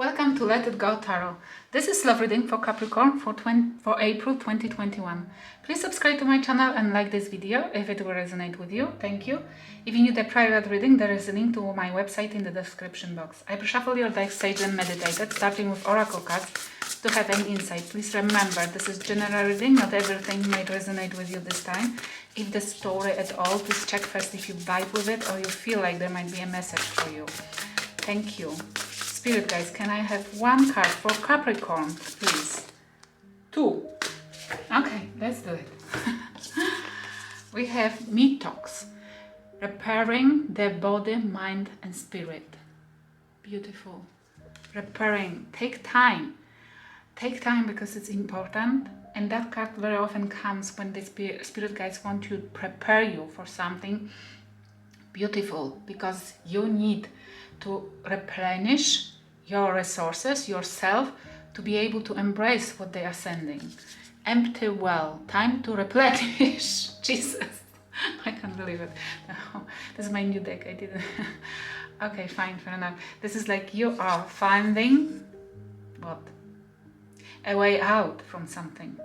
Welcome to Let It Go Tarot. This is love reading for Capricorn for April 2021. Please subscribe to my channel and like this video if it will resonate with you. Thank you. If you need a private reading, there is a link to my website in the description box. I shuffle your dice, sage and meditated, starting with oracle cards to have an insight. Please remember, this is general reading. Not everything might resonate with you this time. If the story at all, please check first if you vibe with it or you feel like there might be a message for you. Thank you. Spirit guys, can I have one card for Capricorn, please? 2. Okay, let's do it. We have me talks. Repairing the body, mind and spirit. Beautiful. Repairing. Take time. Take time because it's important. And that card very often comes when the spirit guides want to prepare you for something beautiful, because you need to replenish your resources, yourself, to be able to embrace what they are sending. Empty well, time to replenish. Jesus, I can't believe it. No, this is my new deck, I didn't. Okay, fine, fair enough. This is like you are finding, what? A way out from something.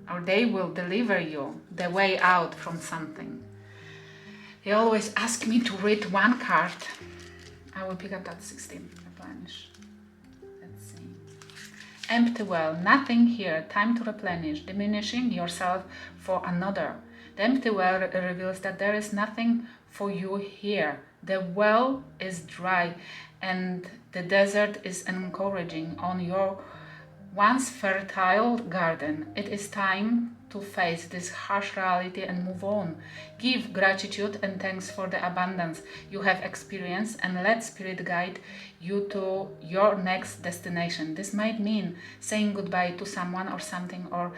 Or they will deliver you the way out from something. They always ask me to read one card. I will pick up that 16. Replenish. Let's see. Empty well. Nothing here. Time to replenish. Diminishing yourself for another. The empty well reveals that there is nothing for you here. The well is dry and the desert is encouraging on your once fertile garden. It is time to face this harsh reality and move on. Give gratitude and thanks for the abundance you have experienced and let spirit guide you to your next destination. This might mean saying goodbye to someone or something, or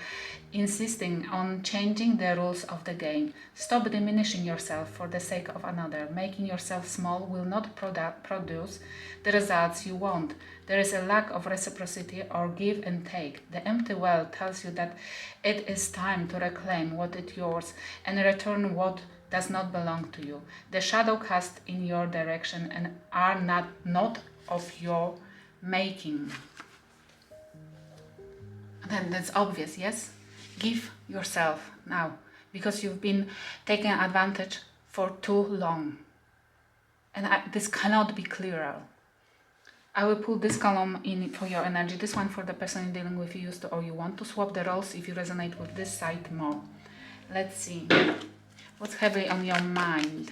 insisting on changing the rules of the game. Stop diminishing yourself for the sake of another. Making yourself small will not produce the results you want. There is a lack of reciprocity or give and take. The empty well tells you that it is time to reclaim what is yours and return what does not belong to you. The shadow cast in your direction and are not of your making. Then that's obvious, yes? Give yourself now, because you've been taken advantage for too long. And this cannot be clearer. I will pull this column in for your energy, this one for the person you're dealing with, you used to or you want to swap the roles if you resonate with this side more. Let's see. What's heavy on your mind?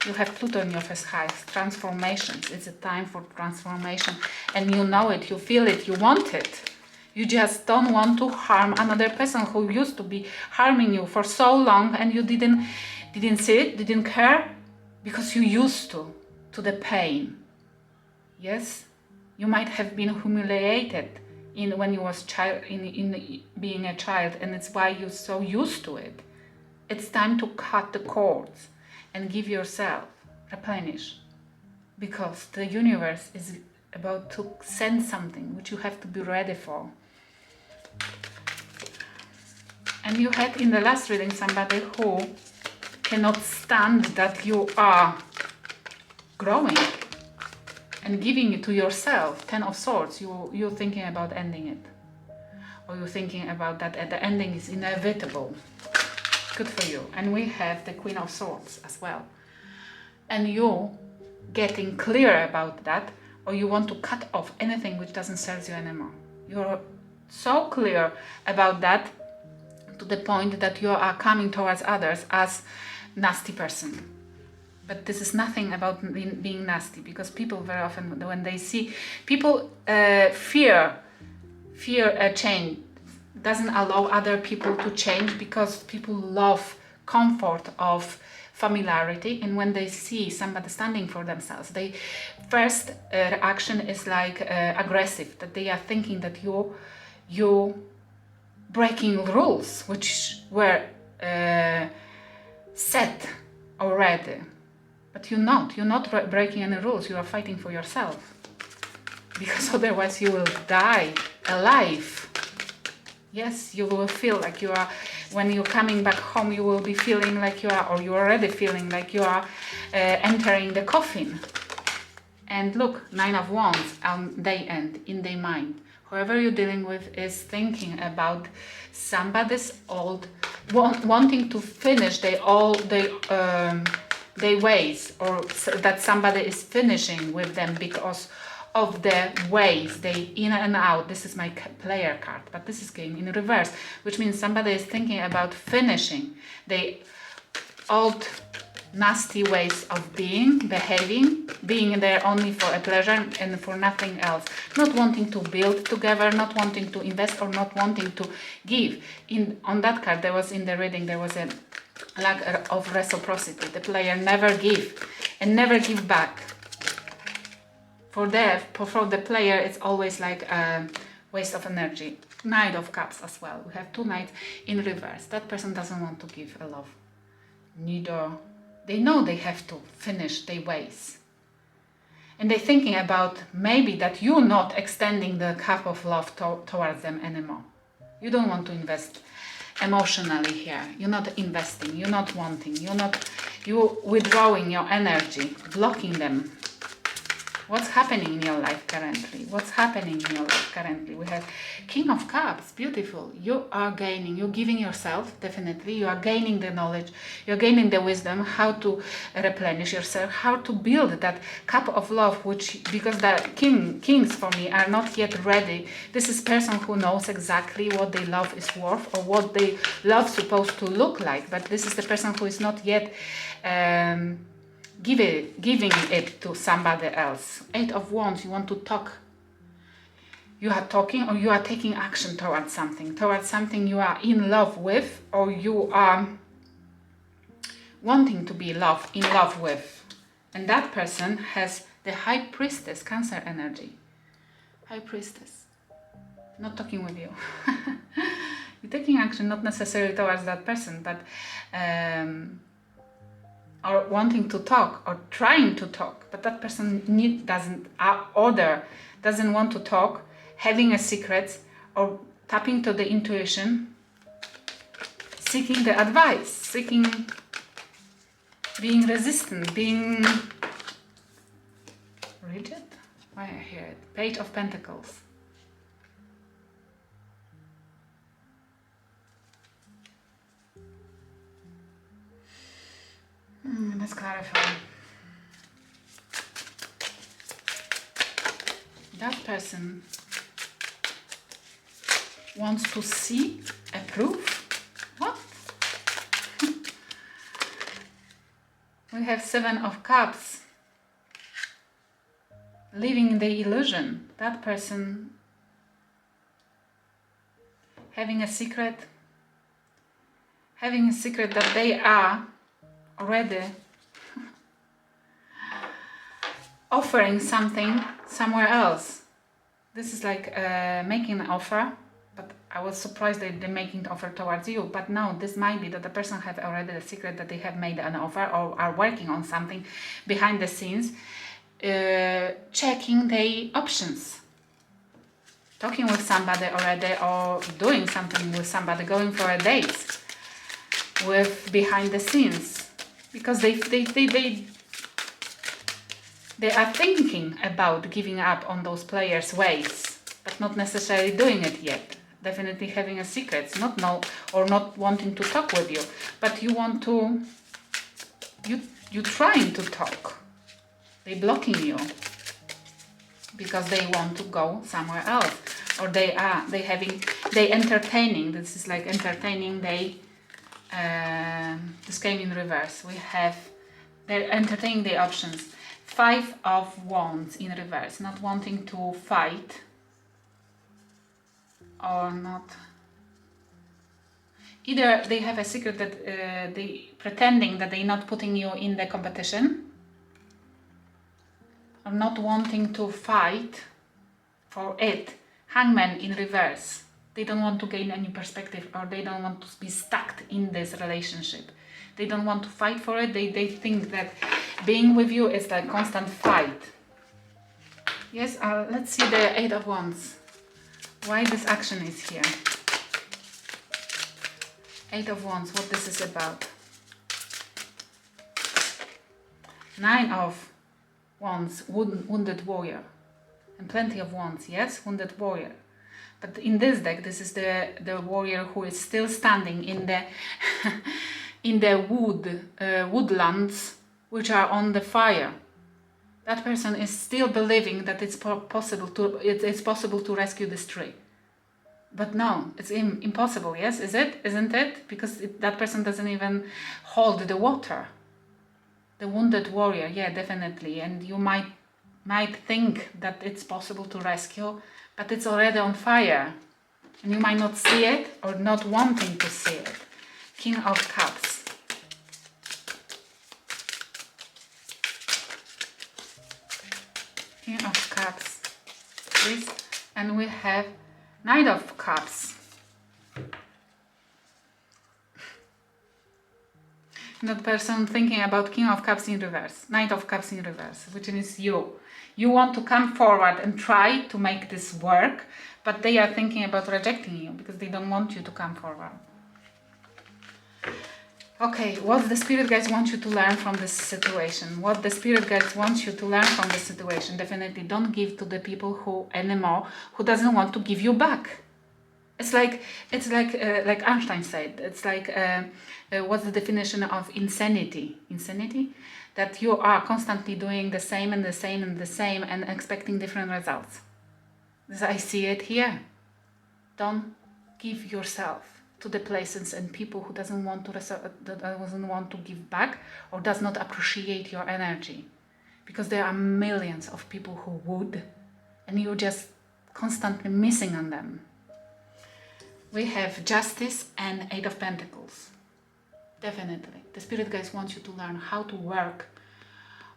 You have Pluto in your first house. Transformations. It's a time for transformation. And you know it, you feel it, you want it. You just don't want to harm another person who used to be harming you for so long and you didn't see it, didn't care, because you used to the pain. Yes? You might have been humiliated when you was in being a child, and it's why you're so used to it. It's time to cut the cords and give yourself, replenish, because the universe is about to send something which you have to be ready for. And you had in the last reading somebody who cannot stand that you are growing and giving it to yourself. 10 of Swords, you're thinking about ending it. Or you're thinking about that the ending is inevitable. Good for you. And we have the Queen of Swords as well. And you getting clear about that, or you want to cut off anything which doesn't serve you anymore. You're so clear about that to the point that you are coming towards others as nasty person. But this is nothing about being nasty, because people very often, when they see people fear a change, doesn't allow other people to change, because people love comfort of familiarity. And when they see somebody standing for themselves, they first reaction is like aggressive, that they are thinking that you breaking rules which were set already. But you're not breaking any rules, you are fighting for yourself. Because otherwise you will die alive. Yes, you will feel like you are, when you're coming back home, you will be feeling like you are, or you're already feeling like you are entering the coffin. And look, 9 of Wands on their end, in their mind. Whoever you're dealing with is thinking about somebody's old, wanting to finish their ways, or that somebody is finishing with them because of the ways they in and out. This is my player card, but this is going in reverse, which means somebody is thinking about finishing the old nasty ways of behaving, being there only for a pleasure and for nothing else, not wanting to build together, not wanting to invest, or not wanting to give. On that card, there was in the reading, there was a lack of reciprocity. The player never give and never give back. For the player, it's always like a waste of energy. Knight of Cups as well. We have 2 knights in reverse. That person doesn't want to give a love. Neither. They know they have to finish their ways. And they're thinking about maybe that you're not extending the cup of love towards them anymore. You don't want to invest emotionally here. You're not investing. You're not wanting. You're withdrawing your energy, blocking them. What's happening in your life currently? What's happening in your life currently? We have King of Cups, beautiful. You are gaining, you're giving yourself, definitely. You are gaining the knowledge, you're gaining the wisdom, how to replenish yourself, how to build that cup of love, which, because the kings for me are not yet ready. This is person who knows exactly what their love is worth, or what their love supposed to look like. But this is the person who is not yet giving it to somebody else. 8 of Wands, you want to talk. You are talking, or you are taking action towards something you are in love with, or you are wanting to be in love with. And that person has the High Priestess, Cancer energy. High Priestess. Not talking with you. You're taking action, not necessarily towards that person, but or wanting to talk, or trying to talk, but that person doesn't want to talk, having a secret, or tapping to the intuition, seeking the advice, being resistant, being rigid. Why I hear it? Page of Pentacles. Let's clarify. That person wants to see a proof. What? We have 7 of Cups. Living the illusion. That person having a secret that they are already offering something somewhere else. This is like making an offer, but I was surprised that they're making the offer towards you. But no, this might be that the person have already the secret that they have made an offer, or are working on something behind the scenes, checking the options, talking with somebody already, or doing something with somebody, going for a date with behind the scenes. Because they are thinking about giving up on those players' ways, but not necessarily doing it yet. Definitely having a secret, not wanting to talk with you, but you trying to talk. They blocking you because they want to go somewhere else, or they entertaining. This is like entertaining. This came in reverse. They're entertaining the options. 5 of Wands in reverse, not wanting to fight, or not. Either they have a secret that they pretending that they're not putting you in the competition, or not wanting to fight for it. Hangman in reverse. They don't want to gain any perspective, or they don't want to be stuck in this relationship. They don't want to fight for it. They think that being with you is like constant fight. Yes, let's see the 8 of Wands. Why this action is here. 8 of Wands, what this is about. 9 of Wands, wounded warrior. And plenty of wands, yes, wounded warrior. But in this deck, this is the warrior who is still standing in the in the woodlands which are on the fire. That person is still believing that it's possible to rescue this tree. But no, it's impossible, yes? Isn't it? Because that person doesn't even hold the water. The wounded warrior, yeah, definitely. And you might think that it's possible to rescue, but it's already on fire. And you might not see it or not wanting to see it. King of Cups. King of Cups. This. And we have Knight of Cups. That person thinking about King of Cups in reverse, Knight of Cups in reverse, which is you. You want to come forward and try to make this work, but they are thinking about rejecting you because they don't want you to come forward. Okay, what the spirit guides want you to learn from this situation? What the spirit guides want you to learn from this situation? Definitely don't give to the people who doesn't want to give you back. It's like Einstein said. It's like what's the definition of insanity? Insanity, that you are constantly doing the same and the same and the same and expecting different results. As I see it here. Don't give yourself to the places and people who doesn't want to give back or does not appreciate your energy, because there are millions of people who would, and you're just constantly missing on them. We have Justice and Eight of Pentacles. Definitely. The spirit guides want you to learn how to work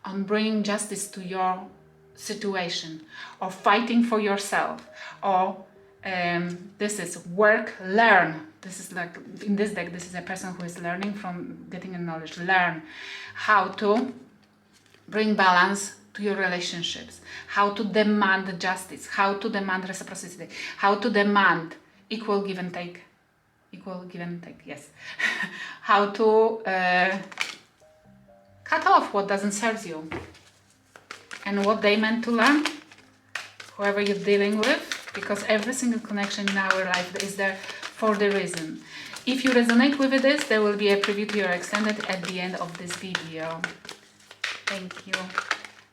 on bringing justice to your situation, or fighting for yourself, or this is work, learn. This is like, in this deck, this is a person who is learning from getting a knowledge. Learn how to bring balance to your relationships, how to demand justice, how to demand reciprocity, how to demand equal give and take. Equal give and take, yes. How to cut off what doesn't serve you. And what they meant to learn, whoever you're dealing with, because every single connection in our life is there for the reason. If you resonate with this, there will be a preview to your extended at the end of this video. Thank you.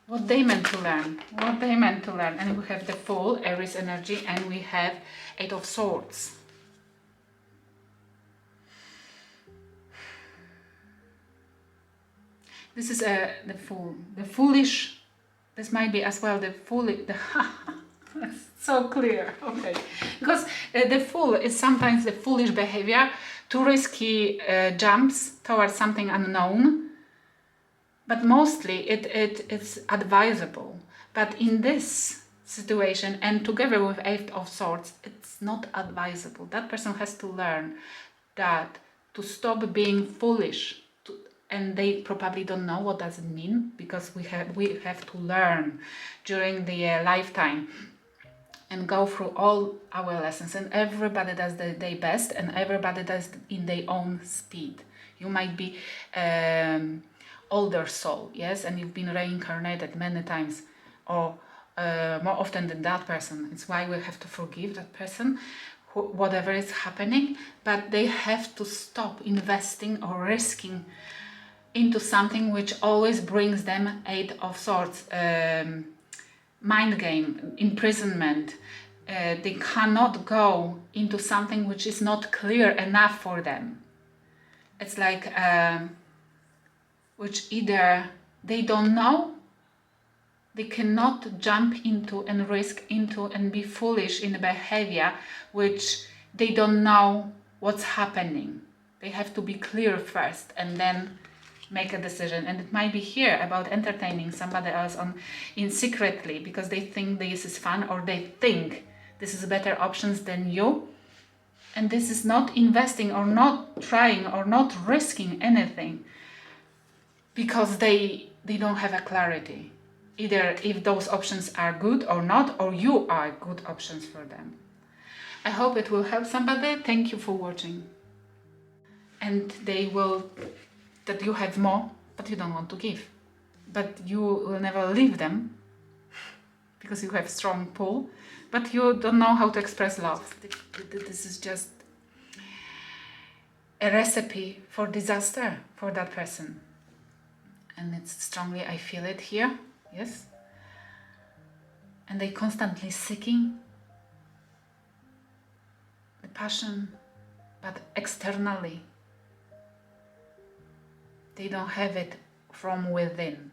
What they meant to learn. What they meant to learn. And we have the Fool, Aries energy, and we have Eight of Swords. This is the Fool. The foolish. This might be as well the foolish. That's so clear. Okay. Because the Fool is sometimes the foolish behavior, too risky jumps towards something unknown. But mostly it's advisable. But in this situation, and together with Eight of Swords, it's not advisable. That person has to learn that to stop being foolish. And they probably don't know what does it mean, because we have to learn during the lifetime and go through all our lessons. And everybody does their best, and everybody does in their own speed. You might be older soul, yes, and you've been reincarnated many times, or more often than that person. It's why we have to forgive that person, whatever is happening, but they have to stop investing or risking into something which always brings them Eight of Swords, mind game, imprisonment. They cannot go into something which is not clear enough for them. It's like which either they don't know, they cannot jump into and risk into and be foolish in a behavior which they don't know what's happening. They have to be clear first and then make a decision. And it might be here about entertaining somebody else in secretly, because they think this is fun, or they think this is better options than you. And this is not investing or not trying or not risking anything, because they don't have a clarity. Either if those options are good or not, or you are good options for them. I hope it will help somebody. Thank you for watching. And that you have more, but you don't want to give. but you will never leave them because you have strong pull, but you don't know how to express love. This is just a recipe for disaster for that person. And it's strongly, I feel it here, yes? And they constantly seeking the passion, but externally. They don't have it from within.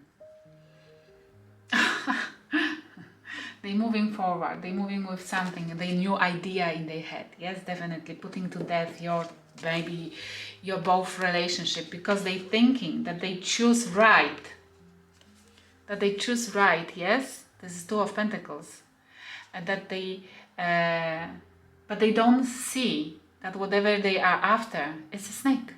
They're moving forward, they're moving with something, the new idea in their head. Yes, definitely putting to death your, maybe your both relationship, because they're thinking that they choose right. That they choose right, yes? This is Two of Pentacles. And that they, but they don't see that whatever they are after is a snake.